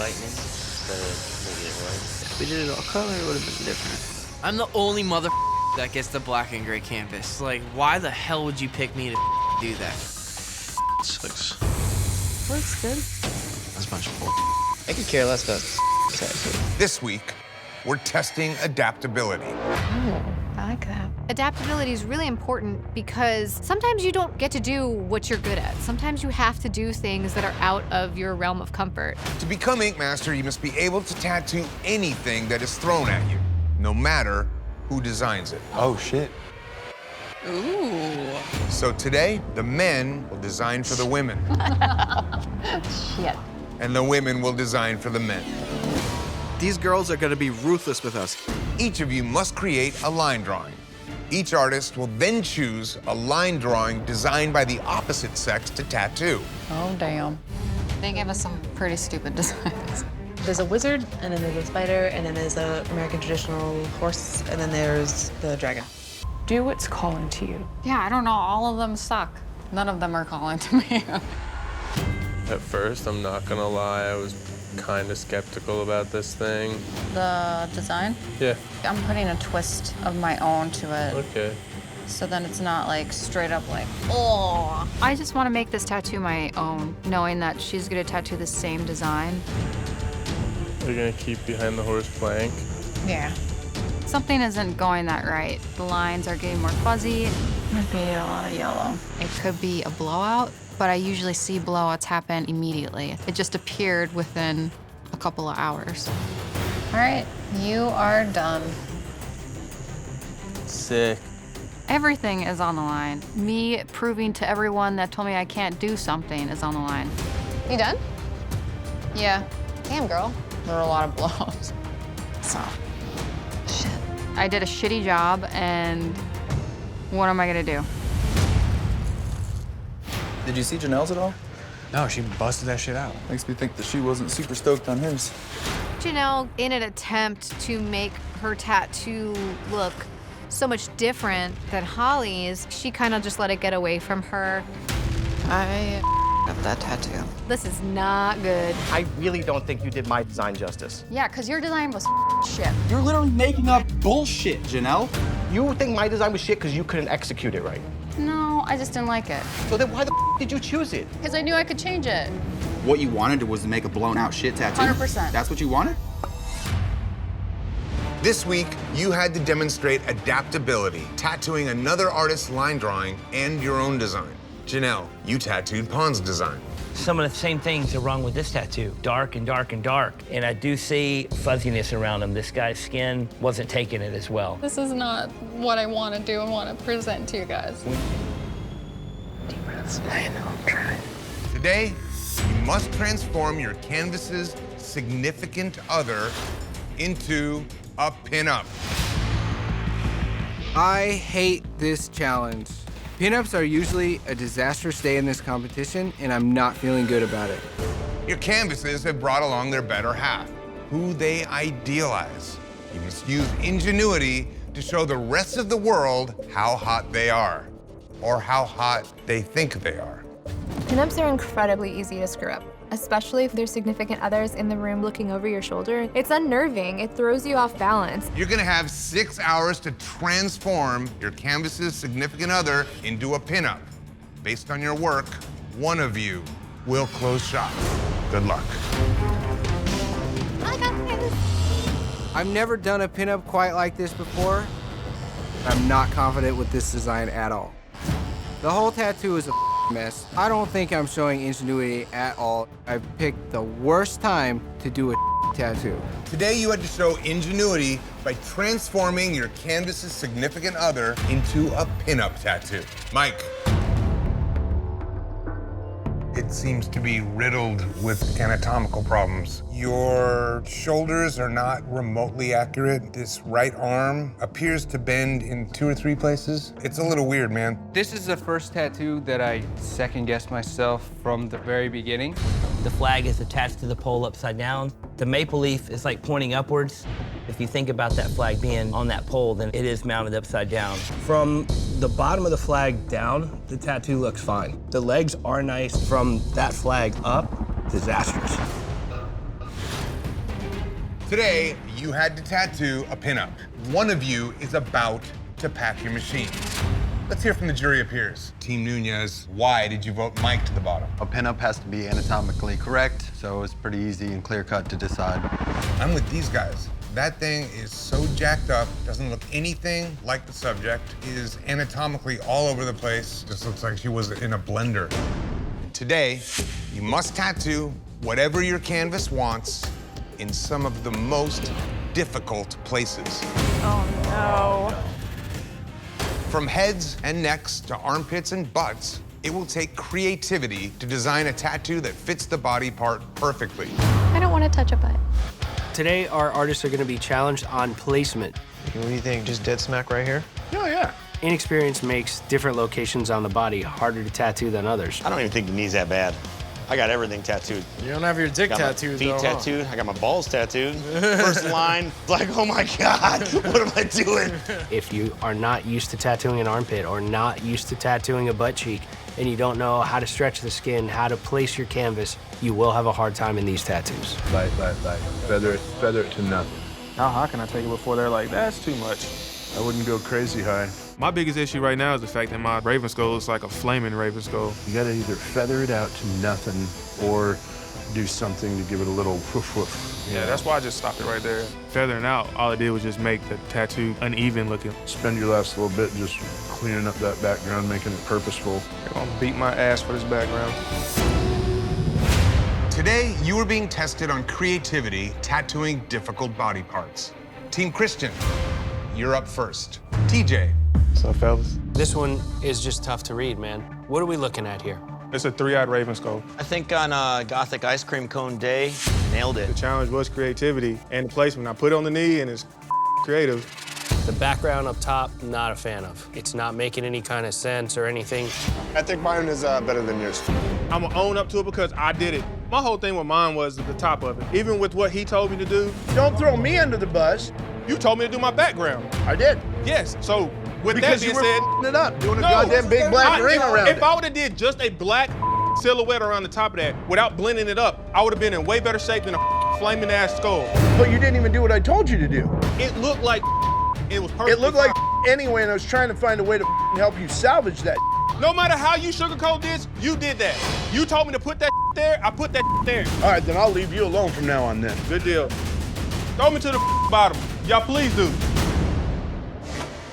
lightning instead of making it white. If we did it all color, it would have been different. I'm the only mother that gets the black and gray canvas. Like, why the hell would you pick me to do that? 6. Looks good. That's a bunch of bull. I could care less about tattoo. This week, we're testing adaptability. Oh, I like that. Adaptability is really important because sometimes you don't get to do what you're good at. Sometimes you have to do things that are out of your realm of comfort. To become Ink Master, you must be able to tattoo anything that is thrown at you, no matter who designs it. Oh, shit. Ooh. So today, the men will design for the women. Shit. And the women will design for the men. These girls are gonna be ruthless with us. Each of you must create a line drawing. Each artist will then choose a line drawing designed by the opposite sex to tattoo. Oh, damn. They gave us some pretty stupid designs. There's a wizard, and then there's a spider, and then there's the American traditional horse, and then there's the dragon. Do what's calling to you. Yeah, I don't know. All of them suck. None of them are calling to me. At first, I'm not gonna lie, I was kind of skeptical about this thing. The design? Yeah. I'm putting a twist of my own to it. Okay. So then it's not like straight up like, oh. I just want to make this tattoo my own, knowing that she's gonna tattoo the same design. You're gonna keep behind the horse blank? Yeah. Something isn't going that right. The lines are getting more fuzzy. Might be a lot of yellow. It could be a blowout, but I usually see blowouts happen immediately. It just appeared within a couple of hours. All right, you are done. Sick. Everything is on the line. Me proving to everyone that told me I can't do something is on the line. You done? Yeah, Damn, girl. there are a lot of blowouts. So, shit. I did a shitty job, and what am I gonna do? Did you see Janelle's at all? No, she busted that shit out. Makes me think that she wasn't super stoked on hers. Janelle, in an attempt to make her tattoo look so much different than Holly's, she kind of just let it get away from her. I have that tattoo. This is not good. I really don't think you did my design justice. Yeah, because your design was shit. You're literally making up bullshit, Janelle. You think my design was shit because you couldn't execute it right. No, I just didn't like it. So then why the did you choose it? Because I knew I could change it. What you wanted was to make a blown out shit tattoo? 100%. That's what you wanted? This week, you had to demonstrate adaptability, tattooing another artist's line drawing and your own design. Janelle, you tattooed Pond's design. Some of the same things are wrong with this tattoo. Dark and dark and dark. And I do see fuzziness around him. This guy's skin wasn't taking it as well. This is not what I want to do and want to present to you guys. Deep breaths. I know, I'm trying. Today, you must transform your canvas's significant other into a pinup. I hate this challenge. Pinups are usually a disastrous day in this competition, and I'm not feeling good about it. Your canvases have brought along their better half, who they idealize. You must use ingenuity to show the rest of the world how hot they are, or how hot they think they are. Pinups are incredibly easy to screw up, especially if there's significant others in the room looking over your shoulder. It's unnerving. It throws you off balance. You're gonna have 6 hours to transform your canvas's significant other into a pinup. Based on your work, one of you will close shop. Good luck. I got this. I've never done a pinup quite like this before. I'm not confident with this design at all. The whole tattoo is a mess. I don't think I'm showing ingenuity at all. I picked the worst time to do a tattoo. Today you had to show ingenuity by transforming your canvas's significant other into a pinup tattoo. Mike. It seems to be riddled with anatomical problems. Your shoulders are not remotely accurate. This right arm appears to bend in 2 or 3 places. It's a little weird, man. This is the first tattoo that I second-guessed myself from the very beginning. The flag is attached to the pole upside down. The maple leaf is like pointing upwards. If you think about that flag being on that pole, then it is mounted upside down. From the bottom of the flag down, the tattoo looks fine. The legs are nice. From that flag up, disastrous. Today, you had to tattoo a pinup. One of you is about to pack your machine. Let's hear from the jury of peers. Team Nunez, why did you vote Mike to the bottom? A pinup has to be anatomically correct, so it's pretty easy and clear-cut to decide. I'm with these guys. That thing is so jacked up, doesn't look anything like the subject, is anatomically all over the place, just looks like she was in a blender. Today, you must tattoo whatever your canvas wants in some of the most difficult places. Oh no. From heads and necks to armpits and butts, it will take creativity to design a tattoo that fits the body part perfectly. I don't want to touch a butt. Today, our artists are going to be challenged on placement. What do you think, just dead smack right here? Oh, yeah. Inexperience makes different locations on the body harder to tattoo than others. I don't even think the knee's that bad. I got everything tattooed. You don't have your dick tattooed, feet though, tattooed. I got my balls tattooed. First line, like, oh my God, what am I doing? If you are not used to tattooing an armpit or not used to tattooing a butt cheek, and you don't know how to stretch the skin, how to place your canvas, you will have a hard time in these tattoos. Light. Feather it to nothing. How high can I take it before they're like, that's too much? I wouldn't go crazy high. My biggest issue right now is the fact that my raven skull looks like a flaming raven skull. You gotta either feather it out to nothing or do something to give it a little woof woof. Yeah, that's why I just stopped it right there. Feathering out, all it did was just make the tattoo uneven looking. Spend your last little bit just cleaning up that background, making it purposeful. They're gonna beat my ass for this background. Today, you are being tested on creativity, tattooing difficult body parts. Team Christian, you're up first. TJ. What's up, fellas? This one is just tough to read, man. What are we looking at here? It's a three-eyed raven skull. I think on Gothic Ice Cream Cone Day, nailed it. The challenge was creativity and the placement. I put it on the knee and it's creative. The background up top, not a fan of. It's not making any kind of sense or anything. I think mine is better than yours. I'm gonna own up to it because I did it. My whole thing with mine was the top of it. Even with what he told me to do. Don't throw me under the bus. You told me to do my background. I did. Yes, so with because that being you were said, it up, doing a goddamn big black ring around it. If I would have did just a black silhouette around the top of that without blending it up, I would have been in way better shape than a flaming ass skull. But you didn't even do what I told you to do. It looked like it was perfect. It looked like anyway, and I was trying to find a way to help you salvage that. No matter how you sugarcoat this, you did that. You told me to put that there, I put that there. All right, then I'll leave you alone from now on then. Good deal. Throw me to the bottom. Y'all please do.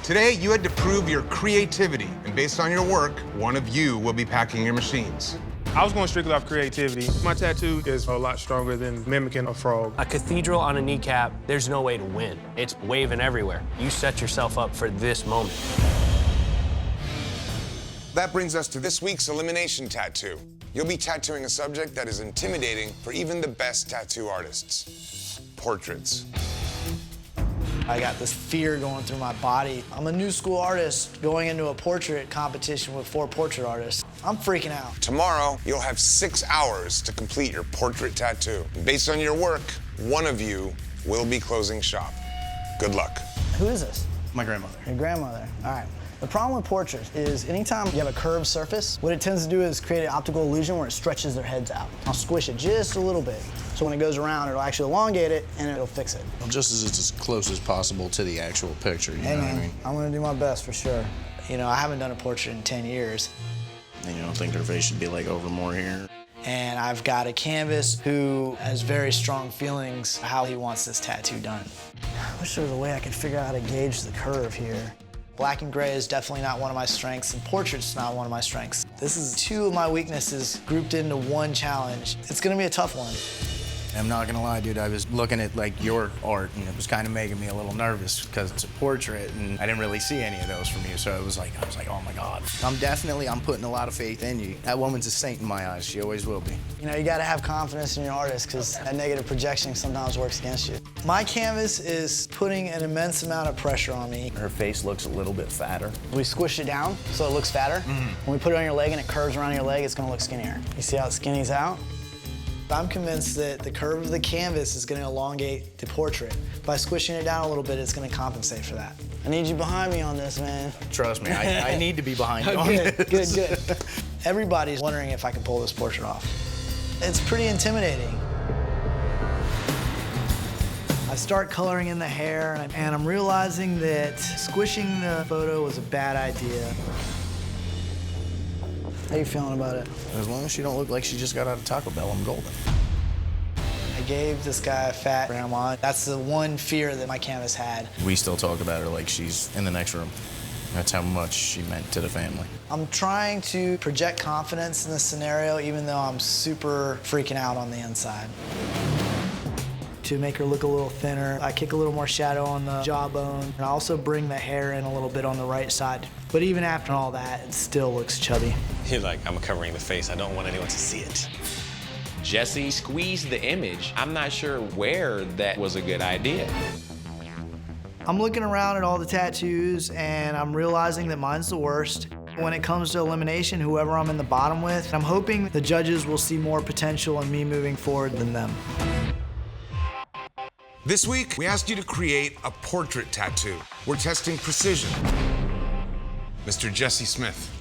Today, you had to prove your creativity, and based on your work, one of you will be packing your machines. I was going strictly off creativity. My tattoo is a lot stronger than mimicking a frog. A cathedral on a kneecap, there's no way to win. It's waving everywhere. You set yourself up for this moment. That brings us to this week's Elimination Tattoo. You'll be tattooing a subject that is intimidating for even the best tattoo artists. Portraits. I got this fear going through my body. I'm a new school artist going into a portrait competition with 4 portrait artists. I'm freaking out. Tomorrow, you'll have 6 hours to complete your portrait tattoo. Based on your work, one of you will be closing shop. Good luck. Who is this? My grandmother. Your grandmother. All right. The problem with portraits is anytime you have a curved surface, what it tends to do is create an optical illusion where it stretches their heads out. I'll squish it just a little bit. So when it goes around, it'll actually elongate it and it'll fix it. Just as it's as close as possible to the actual picture, you know what I mean? I'm gonna do my best for sure. You know, I haven't done a portrait in 10 years. And you don't think their face should be like over more here? And I've got a canvas who has very strong feelings how he wants this tattoo done. I wish there was a way I could figure out how to gauge the curve here. Black and gray is definitely not one of my strengths, and portrait's not one of my strengths. This is 2 of my weaknesses grouped into one challenge. It's gonna be a tough one. I'm not gonna lie, dude, I was looking at like your art and it was kind of making me a little nervous because it's a portrait and I didn't really see any of those from you, so I was like, oh my God. I'm putting a lot of faith in you. That woman's a saint in my eyes, she always will be. You know, you gotta have confidence in your artist because that negative projection sometimes works against you. My canvas is putting an immense amount of pressure on me. Her face looks a little bit fatter. We squish it down so it looks fatter. When we put it on your leg and it curves around your leg, it's gonna look skinnier. You see how it skinnies out? I'm convinced that the curve of the canvas is going to elongate the portrait. By squishing it down a little bit, it's going to compensate for that. I need you behind me on this, man. Trust me, I need to be behind you on this. Good. Everybody's wondering if I can pull this portrait off. It's pretty intimidating. I start coloring in the hair, and I'm realizing that squishing the photo was a bad idea. How you feeling about it? As long as she don't look like she just got out of Taco Bell, I'm golden. I gave this guy a fat grandma. That's the one fear that my canvas had. We still talk about her like she's in the next room. That's how much she meant to the family. I'm trying to project confidence in this scenario, even though I'm super freaking out on the inside. To make her look a little thinner, I kick a little more shadow on the jawbone, and I also bring the hair in a little bit on the right side. But even after all that, it still looks chubby. You're like, I'm covering the face. I don't want anyone to see it. Jesse squeezed the image. I'm not sure where that was a good idea. I'm looking around at all the tattoos, and I'm realizing that mine's the worst. When it comes to elimination, whoever I'm in the bottom with, I'm hoping the judges will see more potential in me moving forward than them. This week, we asked you to create a portrait tattoo. We're testing precision. Mr. Jesse Smith.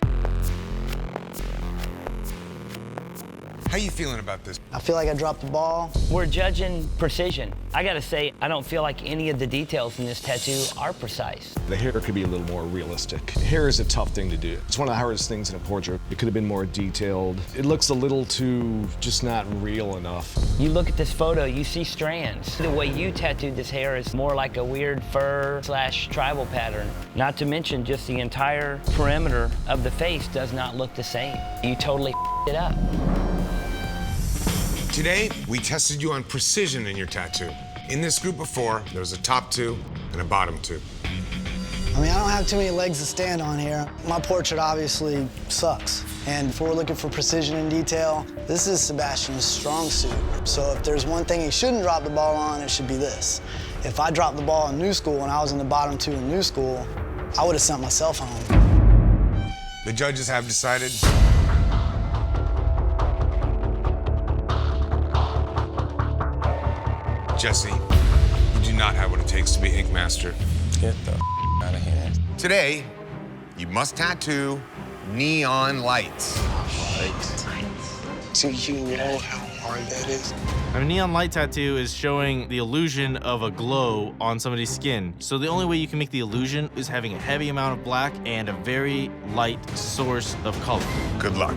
How you feeling about this? I feel like I dropped the ball. We're judging precision. I gotta say, I don't feel like any of the details in this tattoo are precise. The hair could be a little more realistic. Hair is a tough thing to do. It's one of the hardest things in a portrait. It could have been more detailed. It looks a little too just not real enough. You look at this photo, you see strands. The way you tattooed this hair is more like a weird fur/tribal pattern. Not to mention just the entire perimeter of the face does not look the same. You totally it up. Today, we tested you on precision in your tattoo. In this group of 4, there was a top 2 and a bottom 2. I mean, I don't have too many legs to stand on here. My portrait obviously sucks. And if we're looking for precision and detail, this is Sebastian's strong suit. So if there's one thing he shouldn't drop the ball on, it should be this. If I dropped the ball in new school when I was in the bottom 2 in new school, I would have sent myself home. The judges have decided. Jesse, you do not have what it takes to be Ink Master. Get the out of here. Today, you must tattoo neon lights. So you know how hard that is? A neon light tattoo is showing the illusion of a glow on somebody's skin. So the only way you can make the illusion is having a heavy amount of black and a very light source of color. Good luck.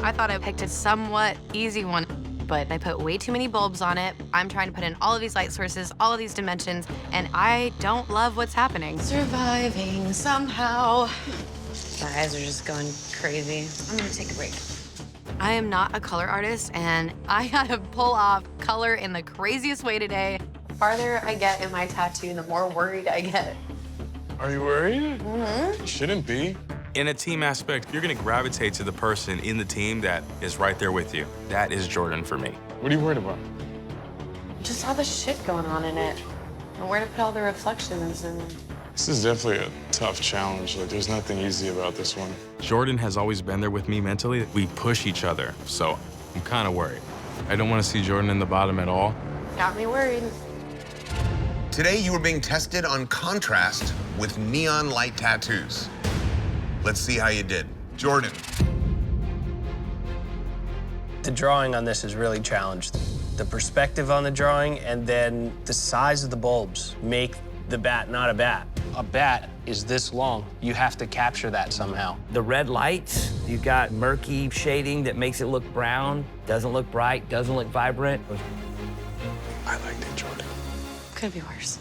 I thought I picked a somewhat easy one, but I put way too many bulbs on it. I'm trying to put in all of these light sources, all of these dimensions, and I don't love what's happening. Surviving somehow. My eyes are just going crazy. I'm gonna take a break. I am not a color artist, and I gotta pull off color in the craziest way today. The farther I get in my tattoo, the more worried I get. Are you worried? Mm-hmm. You shouldn't be. In a team aspect, you're gonna gravitate to the person in the team that is right there with you. That is Jordan for me. What are you worried about? Just all the shit going on in it. And where to put all the reflections and... This is definitely a tough challenge. Like, there's nothing easy about this one. Jordan has always been there with me mentally. We push each other, so I'm kind of worried. I don't want to see Jordan in the bottom at all. Got me worried. Today, you are being tested on contrast with neon light tattoos. Let's see how you did. Jordan. The drawing on this is really challenged. The perspective on the drawing and then the size of the bulbs make the bat not a bat. A bat is this long. You have to capture that somehow. The red lights, you've got murky shading that makes it look brown, doesn't look bright, doesn't look vibrant. I liked it, Jordan. Could be worse.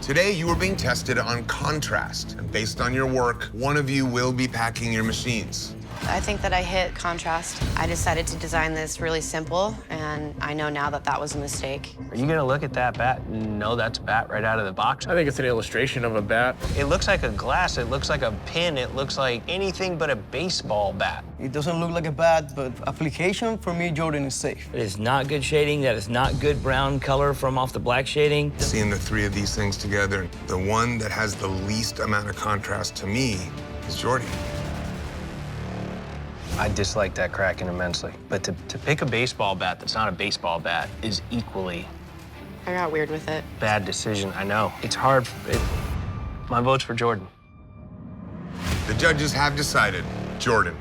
Today, you are being tested on contrast. And based on your work, one of you will be packing your machines. I think that I hit contrast. I decided to design this really simple, and I know now that that was a mistake. Are you gonna look at that bat and know that's a bat right out of the box? I think it's an illustration of a bat. It looks like a glass, it looks like a pin, it looks like anything but a baseball bat. It doesn't look like a bat, but application, for me, Jordan is safe. It is not good shading. That is not good brown color from off the black shading. Seeing the 3 of these things together, the one that has the least amount of contrast to me is Jordy. I dislike that Kraken immensely. But to pick a baseball bat that's not a baseball bat is equally I got weird with it. bad decision. I know. It's hard. My vote's for Jordan. The judges have decided Jordan.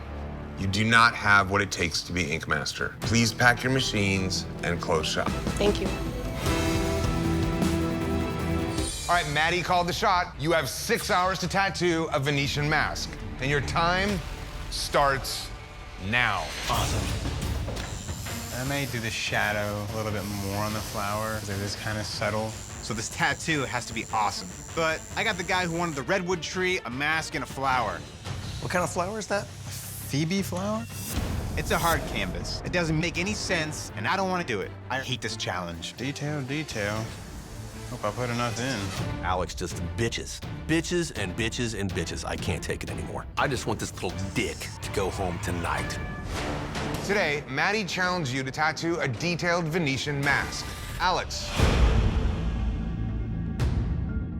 You do not have what it takes to be Ink Master. Please pack your machines and close shop. Thank you. All right, Maddie called the shot. You have 6 hours to tattoo a Venetian mask, and your time starts now. Awesome. I may do the shadow a little bit more on the flower, because it is kind of subtle. So this tattoo has to be awesome. But I got the guy who wanted the redwood tree, a mask, and a flower. What kind of flower is that? Phoebe flower? It's a hard canvas. It doesn't make any sense, and I don't want to do it. I hate this challenge. Detail, detail. Hope I put enough in. Alex just bitches. Bitches and bitches and bitches. I can't take it anymore. I just want this little dick to go home tonight. Today, Maddie challenged you to tattoo a detailed Venetian mask. Alex,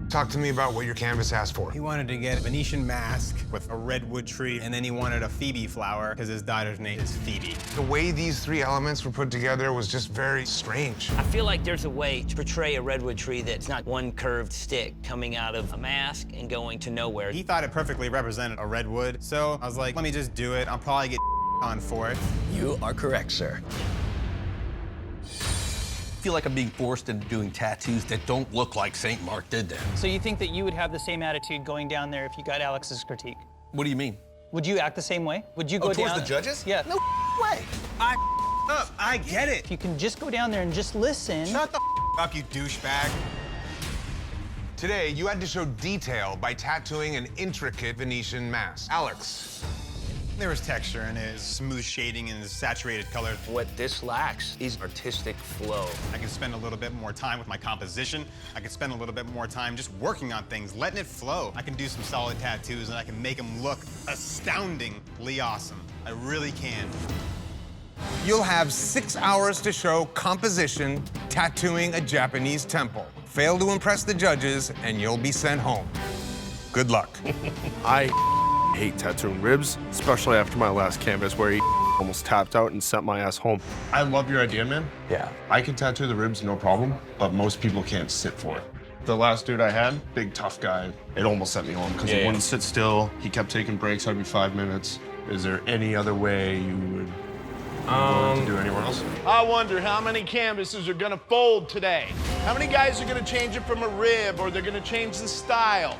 talk to me about what your canvas asked for. He wanted to get a Venetian mask with a redwood tree, and then he wanted a Phoebe flower because his daughter's name is Phoebe. The way these three elements were put together was just very strange. I feel like there's a way to portray a redwood tree that's not one curved stick coming out of a mask and going to nowhere. He thought it perfectly represented a redwood, so I was like, let me just do it. I'll probably get on for it. You are correct, sir. I feel like I'm being forced into doing tattoos that don't look like St. Mark did them. So you think that you would have the same attitude going down there if you got Alex's critique? What do you mean? Would you act the same way? Would you go down? Towards the judges? Yeah. No way. I get it. If you can just go down there and just listen. Shut the up, you douchebag. Today, you had to show detail by tattooing an intricate Venetian mask. Alex. There was texture in his smooth shading and his saturated color. What this lacks is artistic flow. I can spend a little bit more time with my composition. I can spend a little bit more time just working on things, letting it flow. I can do some solid tattoos and I can make them look astoundingly awesome. I really can. You'll have 6 hours to show composition tattooing a Japanese temple. Fail to impress the judges and you'll be sent home. Good luck. I hate tattooing ribs, especially after my last canvas where he almost tapped out and sent my ass home. I love your idea, man. Yeah. I can tattoo the ribs, no problem, but most people can't sit for it. The last dude I had, big tough guy, it almost sent me home because he wouldn't sit still. He kept taking breaks every 5 minutes. Is there any other way you would to do anywhere else? I wonder how many canvases are gonna fold today. How many guys are gonna change it from a rib, or they're gonna change the style?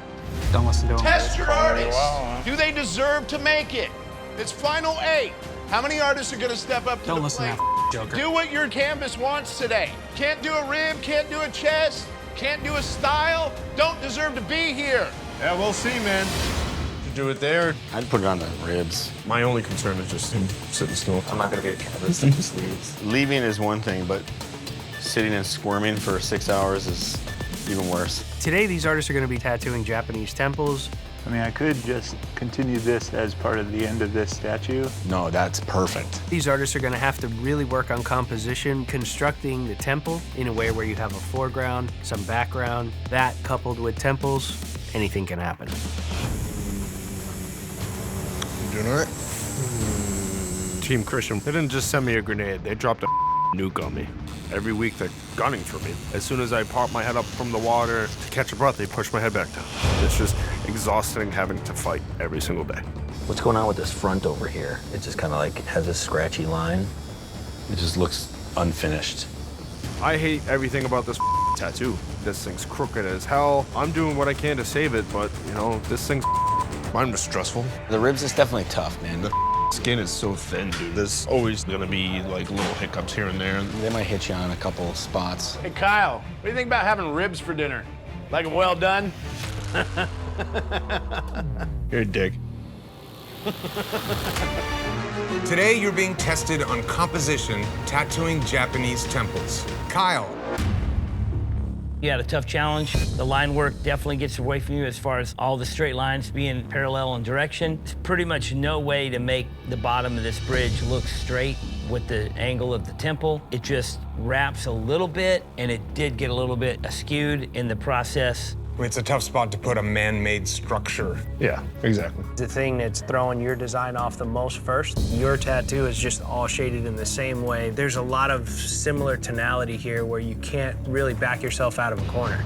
Don't listen to him. Test your artists. Do they deserve to make it? It's final 8. How many artists are gonna step up to Don't the listen plate? to that joker. Do what your canvas wants today. Can't do a rib, can't do a chest, can't do a style, don't deserve to be here. Yeah, we'll see, man. Do it there. I'd put it on the ribs. My only concern is just him sitting still. I'm not gonna get a canvas that just leaves. Leaving is one thing, but sitting and squirming for 6 hours is even worse. Today, these artists are going to be tattooing Japanese temples. I mean, I could just continue this as part of the end of this statue. No, that's perfect. These artists are going to have to really work on composition, constructing the temple in a way where you have a foreground, some background. That coupled with temples, anything can happen. You doing all right? Team Christian, they didn't just send me a grenade. They dropped a nuke on me. Every week, they're gunning for me. As soon as I pop my head up from the water to catch a breath, they push my head back down. It's just exhausting having to fight every single day. What's going on with this front over here? It just kind of like has this scratchy line. It just looks unfinished. I hate everything about this tattoo. This thing's crooked as hell. I'm doing what I can to save it, but, you know, this thing's... Mine was stressful. The ribs is definitely tough, man. The skin is so thin, dude. There's always gonna be, like, little hiccups here and there. They might hit you on a couple of spots. Hey, Kyle, what do you think about having ribs for dinner? Like them well done? You're a dick. Today, you're being tested on composition, tattooing Japanese temples. Kyle. You had a tough challenge. The line work definitely gets away from you as far as all the straight lines being parallel in direction. There's pretty much no way to make the bottom of this bridge look straight with the angle of the temple. It just wraps a little bit, and it did get a little bit askewed in the process. It's a tough spot to put a man-made structure. Yeah, exactly. The thing that's throwing your design off the most first, your tattoo is just all shaded in the same way. There's a lot of similar tonality here where you can't really back yourself out of a corner.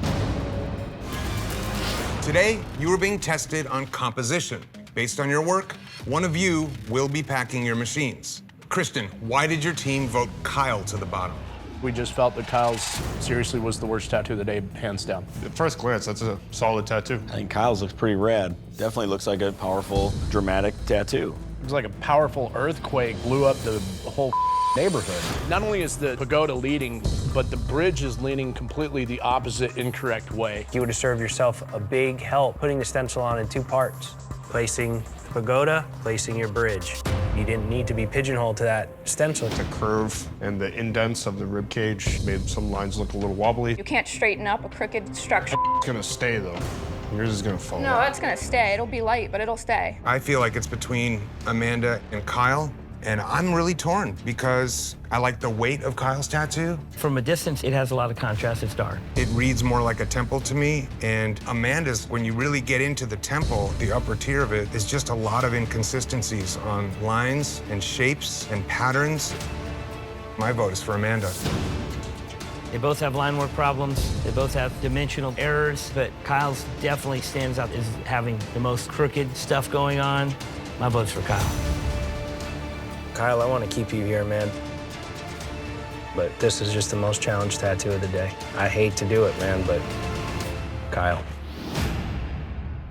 Today, you are being tested on composition. Based on your work, One of you will be packing your machines. Kristen, why did your team vote Kyle to the bottom? We just felt that Kyle's seriously was the worst tattoo of the day, hands down. At first glance, that's a solid tattoo. I think Kyle's looks pretty rad. Definitely looks like a powerful, dramatic tattoo. It was like a powerful earthquake blew up the whole neighborhood. Not only is the pagoda leading, but the bridge is leaning completely the opposite, incorrect way. You would have served yourself a big help putting the stencil on in 2 parts. Placing the pagoda, placing your bridge. You didn't need to be pigeonholed to that stencil. The curve and the indents of the rib cage made some lines look a little wobbly. You can't straighten up a crooked structure. It's gonna stay though. Yours is gonna fall No, out. it's gonna stay. It'll be light, but it'll stay. I feel like it's between Amanda and Kyle, and I'm really torn because I like the weight of Kyle's tattoo. From a distance, it has a lot of contrast. It's dark. It reads more like a temple to me, and Amanda's, when you really get into the temple, the upper tier of it is just a lot of inconsistencies on lines and shapes and patterns. My vote is for Amanda. They both have line work problems. They both have dimensional errors, but Kyle's definitely stands out as having the most crooked stuff going on. My vote's for Kyle. Kyle, I want to keep you here, man. But this is just the most challenged tattoo of the day. I hate to do it, man, but Kyle.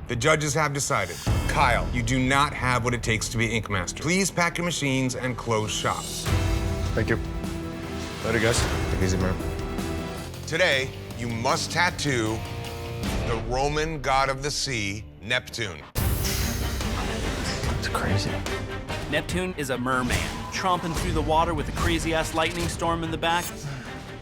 The judges have decided. Kyle, you do not have what it takes to be Ink Master. Please pack your machines and close shop. Thank you. Later, guys. Take it easy, man. Today, you must tattoo the Roman god of the sea, Neptune. It's crazy. Neptune is a merman, tromping through the water with a crazy-ass lightning storm in the back.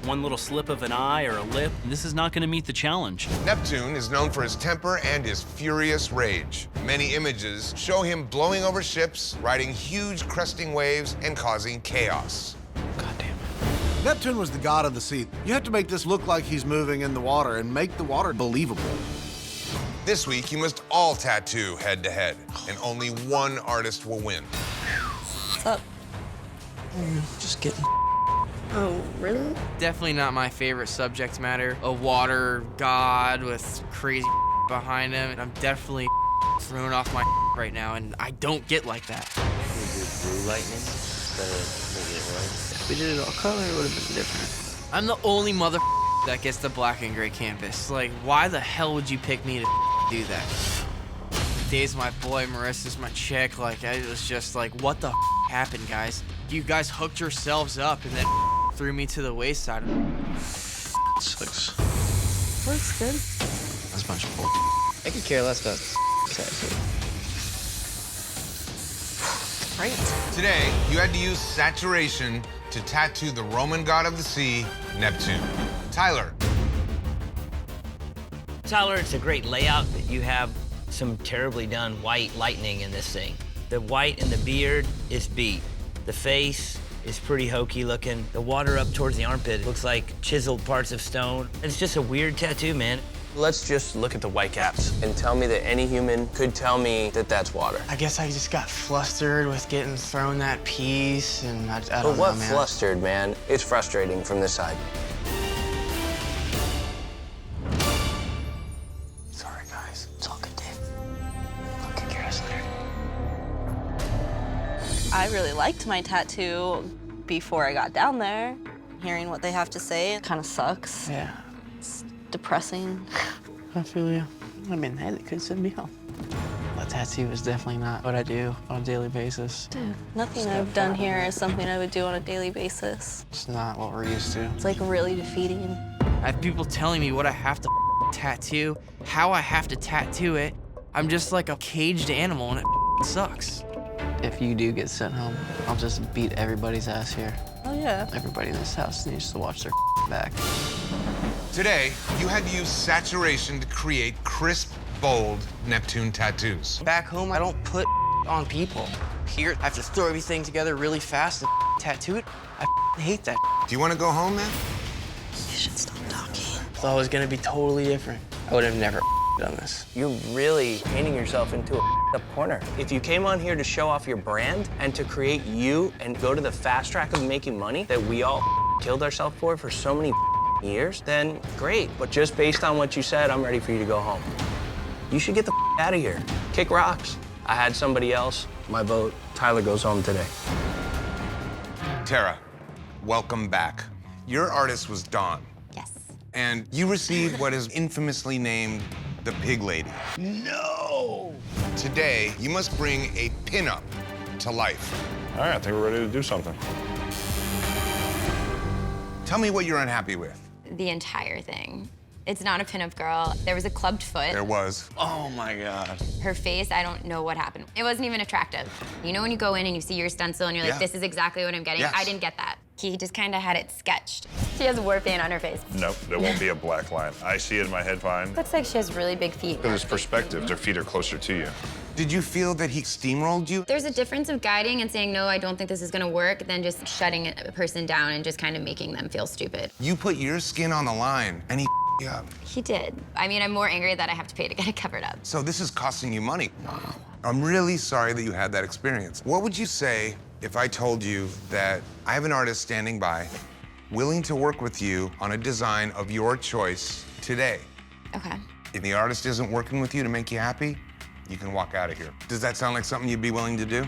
One little slip of an eye or a lip, and this is not gonna meet the challenge. Neptune is known for his temper and his furious rage. Many images show him blowing over ships, riding huge cresting waves, and causing chaos. Neptune was the god of the sea. You have to make this look like he's moving in the water and make the water believable. This week, you must all tattoo head-to-head, and only one artist will win. What's up? Just getting. Oh, really? Definitely not my favorite subject matter. A water god with crazy behind him. And I'm definitely thrown off my right now, and I don't get like that. We do blue lightning instead of making it white. If we did it all color, it would have been different. I'm the only mother that gets the black and gray canvas. Like, why the hell would you pick me to do that? Dave's my boy, Marissa's my chick. Like, I was just like, what the happened, guys? You guys hooked yourselves up and then threw me to the wayside. 6. Looks good. That's a bunch of bull. I could care less about tattoo. Great. Today, you had to use saturation to tattoo the Roman god of the sea, Neptune. Tyler. Tyler, it's a great layout, but you have some terribly done white lightning in this thing. The white in the beard is beat. The face is pretty hokey looking. The water up towards the armpit looks like chiseled parts of stone. It's just a weird tattoo, man. Let's just look at the white caps and tell me that any human could tell me that that's water. I guess I just got flustered with getting thrown that piece, and I don't know, But what man. flustered, man? It's frustrating from this side. Sorry, guys. It's all good, Dave. I'll kick your ass later. I really liked my tattoo before I got down there. Hearing what they have to say, it kind of sucks. Yeah. It's depressing. I feel you. I mean, hey, they could send me home. A tattoo is definitely not what I do on a daily basis. Dude, nothing I've done here is something I would do on a daily basis. It's not what we're used to. It's like really defeating. I have people telling me what I have to tattoo, how I have to tattoo it. I'm just like a caged animal, and it sucks. If you do get sent home, I'll just beat everybody's ass here. Oh, yeah. Everybody in this house needs to watch their back. Today, you had to use saturation to create crisp, bold Neptune tattoos. Back home, I don't put on people. Here, I have to throw everything together really fast and tattoo it. I hate that. Do you want to go home, man? You should stop talking. Thought it was gonna be totally different. I would have never done this. You're really painting yourself into a corner. If you came on here to show off your brand and to create you and go to the fast track of making money that we all killed ourselves for so many years, then great. But just based on what you said, I'm ready for you to go home. You should get the out of here. Kick rocks. I had somebody else My vote, Tyler goes home today. Tara, welcome back. Your artist was Dawn. Yes. And you received what is infamously named the Pig Lady. No! Today, you must bring a pinup to life. All right, I think we're ready to do something. Tell me what you're unhappy with. The entire thing. It's not a pinup girl. There was a clubbed foot. There was. Oh my God. Her face, I don't know what happened. It wasn't even attractive. You know when you go in and you see your stencil and you're like, Yeah. this is exactly what I'm getting? Yes. I didn't get that. He just kind of had it sketched. She has war paint on her face. Nope, there won't be a black line. I see it in my head fine. Looks like she has really big feet. There's perspective. Their feet are closer to you. Did you feel that he steamrolled you? There's a difference of guiding and saying, no, I don't think this is gonna work, than just shutting a person down and just kind of making them feel stupid. You put your skin on the line, and he you up. He did. I mean, I'm more angry that I have to pay to get it covered up. So this is costing you money. Wow. I'm really sorry that you had that experience. What would you say if I told you that I have an artist standing by, willing to work with you on a design of your choice today? Okay. If the artist isn't working with you to make you happy, you can walk out of here. Does that sound like something you'd be willing to do?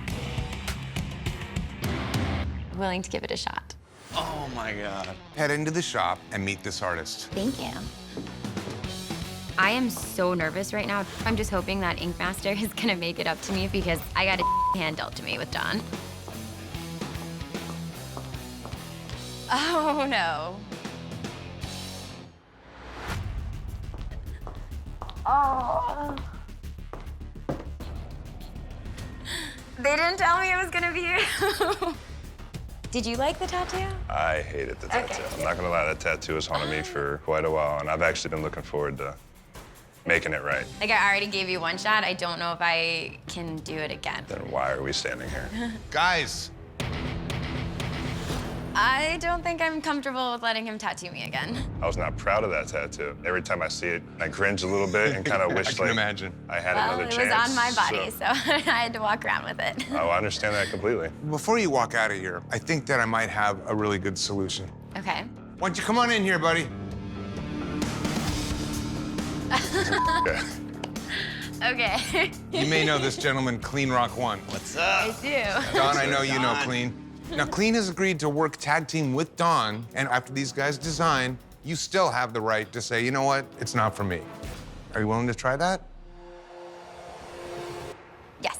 Willing to give it a shot. Oh my God. Head into the shop and meet this artist. Thank you. I am so nervous right now. I'm just hoping that Ink Master is gonna make it up to me because I got a hand dealt to me with Dawn. Oh no. Oh. They didn't tell me it was gonna be you. Did you like the tattoo? I hated the tattoo. Okay. I'm not gonna lie, that tattoo has haunted me for quite a while, and I've actually been looking forward to making it right. Like, I already gave you one shot. I don't know if I can do it again. Then why are we standing here? Guys. I don't think I'm comfortable with letting him tattoo me again. I was not proud of that tattoo. Every time I see it, I cringe a little bit and kind of wish I can imagine. I had Well, another it chance. was on my body, so I had to walk around with it. Oh, I understand that completely. Before you walk out of here, I think that I might have a really good solution. Okay. Why don't you come on in here, buddy? Okay. Okay. You may know this gentleman, Clean Rock One. What's I do. Dawn, I know you know Clean. Now, Clean has agreed to work tag team with Dawn, and after these guys design, you still have the right to say, you know what, it's not for me. Are you willing to try that? Yes.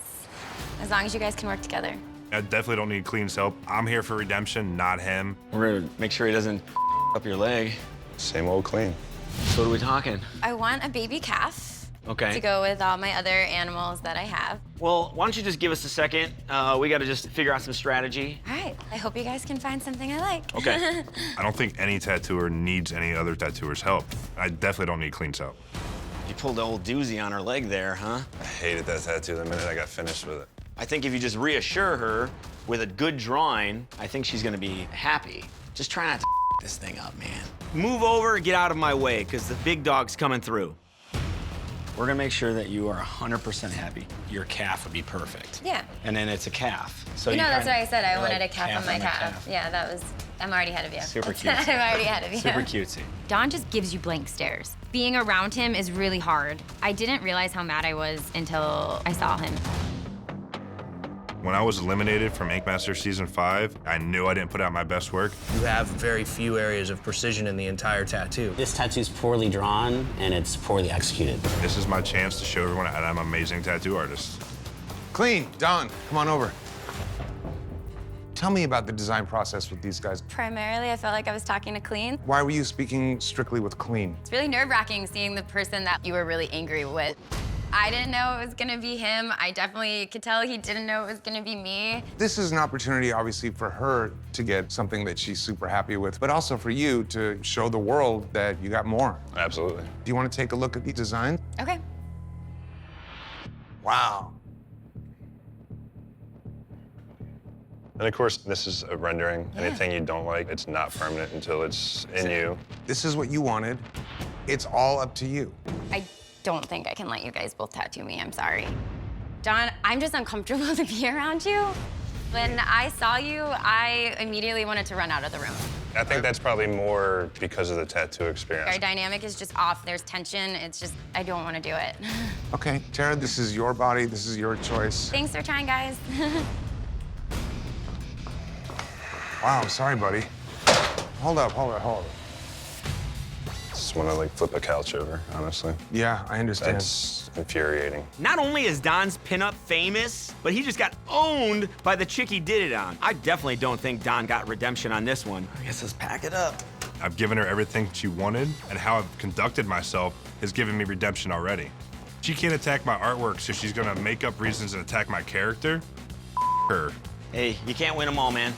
As long as you guys can work together. I definitely don't need Clean's help. I'm here for redemption, not him. We're gonna make sure he doesn't up your leg. Same old Clean. So what are we talking? I want a baby calf Okay. to go with all my other animals that I have. Well, why don't you just give us a second? We gotta just figure out some strategy. All right. I hope you guys can find something I like. Okay. I don't think any tattooer needs any other tattooer's help. I definitely don't need Clean's help. You pulled the old doozy on her leg there, huh? I hated that tattoo the minute I got finished with it. I think if you just reassure her with a good drawing, I think she's gonna be happy. Just try not to this thing up, man. Move over and get out of my way, because the big dog's coming through. We're gonna make sure that you are 100% happy. Your calf would be perfect. Yeah. And then it's a calf. So you know, that's what I said. I you're wanted like a calf on my calf. Yeah, that was, I'm already ahead of you. Super cute. I'm already ahead of you. Super cutesy. Dawn just gives you blank stares. Being around him is really hard. I didn't realize how mad I was until I saw him. When I was eliminated from Ink Master Season 5, I knew I didn't put out my best work. You have very few areas of precision in the entire tattoo. This tattoo's poorly drawn and it's poorly executed. This is my chance to show everyone that I'm an amazing tattoo artist. Clean, Dawn, come on over. Tell me about the design process with these guys. Primarily, I felt like I was talking to Clean. Why were you speaking strictly with Clean? It's really nerve-wracking seeing the person that you were really angry with. I didn't know it was gonna be him. I definitely could tell he didn't know it was gonna be me. This is an opportunity, obviously, for her to get something that she's super happy with, but also for you to show the world that you got more. Absolutely. Do you want to take a look at the design? Okay. Wow. And of course, this is a rendering. Yeah. Anything you don't like, it's not permanent until it's in you. This is what you wanted. It's all up to you. I don't think I can let you guys both tattoo me. I'm sorry. Dawn, I'm just uncomfortable to be around you. When I saw you, I immediately wanted to run out of the room. I think that's probably more because of the tattoo experience. Our dynamic is just off. There's tension. It's just, I don't want to do it. Okay, Tara, this is your body. This is your choice. Thanks for trying, guys. Wow, I'm sorry, buddy. Hold up. Just want to like flip a couch over, honestly. Yeah, I understand. That's infuriating. Not only is Don's pinup famous, but he just got owned by the chick he did it on. I definitely don't think Don got redemption on this one. I guess let's pack it up. I've given her everything she wanted, and how I've conducted myself has given me redemption already. She can't attack my artwork, so she's gonna make up reasons to attack my character. Her. Hey, you can't win them all, man.